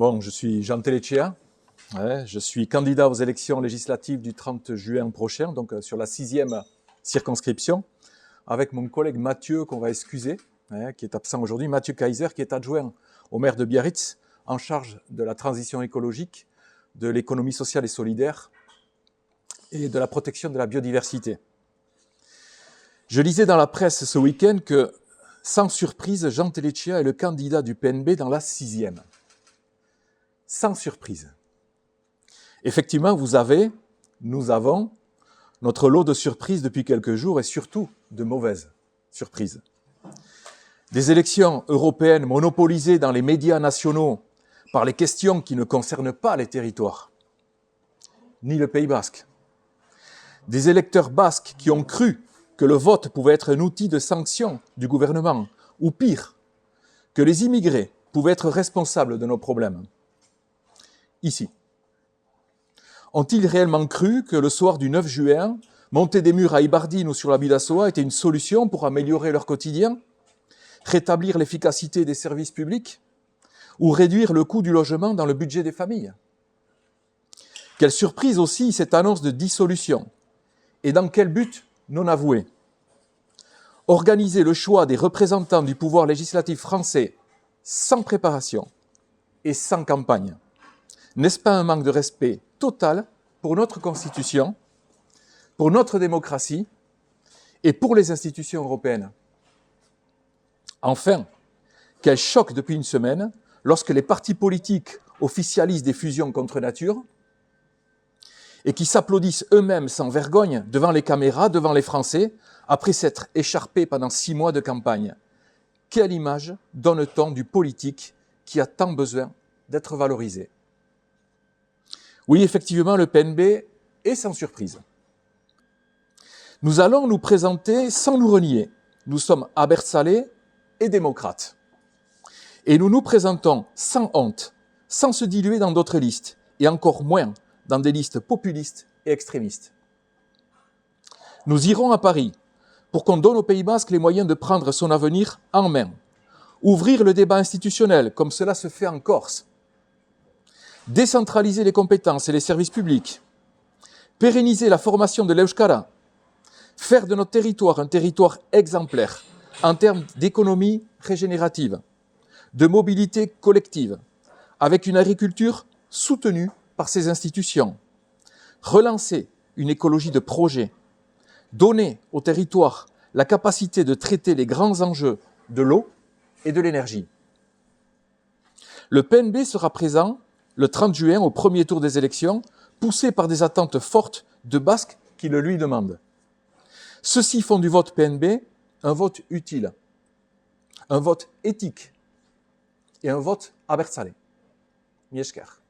Bon, je suis Jean Telechea, je suis candidat aux élections législatives du 30 juin prochain, donc sur la 6e circonscription, avec mon collègue Mathieu, qu'on va excuser, qui est absent aujourd'hui, Mathieu Kaiser, qui est adjoint au maire de Biarritz, en charge de la transition écologique, de l'économie sociale et solidaire et de la protection de la biodiversité. Je lisais dans la presse ce week-end que, sans surprise, Jean Telechea est le candidat du PNB dans la 6e. Sans surprise. Effectivement, nous avons notre lot de surprises depuis quelques jours et surtout de mauvaises surprises. Des élections européennes monopolisées dans les médias nationaux par les questions qui ne concernent pas les territoires, ni le Pays basque. Des électeurs basques qui ont cru que le vote pouvait être un outil de sanction du gouvernement, ou pire, que les immigrés pouvaient être responsables de nos problèmes. Ici. Ont-ils réellement cru que le soir du 9 juin, monter des murs à Ibardine ou sur la Bidassoa était une solution pour améliorer leur quotidien, rétablir l'efficacité des services publics ou réduire le coût du logement dans le budget des familles? Quelle surprise aussi cette annonce de dissolution. Et dans quel but non avoué? Organiser le choix des représentants du pouvoir législatif français sans préparation et sans campagne. N'est-ce pas un manque de respect total pour notre Constitution, pour notre démocratie et pour les institutions européennes? Enfin, quel choc depuis une semaine lorsque les partis politiques officialisent des fusions contre nature et qui s'applaudissent eux-mêmes sans vergogne devant les caméras, devant les Français, après s'être écharpés pendant 6 mois de campagne. Quelle image donne-t-on du politique qui a tant besoin d'être valorisé? Oui, effectivement, le PNB est sans surprise. Nous allons nous présenter sans nous renier. Nous sommes abertzalais et démocrates. Et nous nous présentons sans honte, sans se diluer dans d'autres listes, et encore moins dans des listes populistes et extrémistes. Nous irons à Paris pour qu'on donne au Pays basque les moyens de prendre son avenir en main, ouvrir le débat institutionnel comme cela se fait en Corse, décentraliser les compétences et les services publics, pérenniser la formation de l'Euskara, faire de notre territoire un territoire exemplaire en termes d'économie régénérative, de mobilité collective, avec une agriculture soutenue par ses institutions, relancer une écologie de projet, donner au territoire la capacité de traiter les grands enjeux de l'eau et de l'énergie. Le PNB sera présent le 30 juin au premier tour des élections, poussé par des attentes fortes de Basques qui le lui demandent. Ceux-ci font du vote PNB un vote utile, un vote éthique et un vote abertzale. Mieszkar.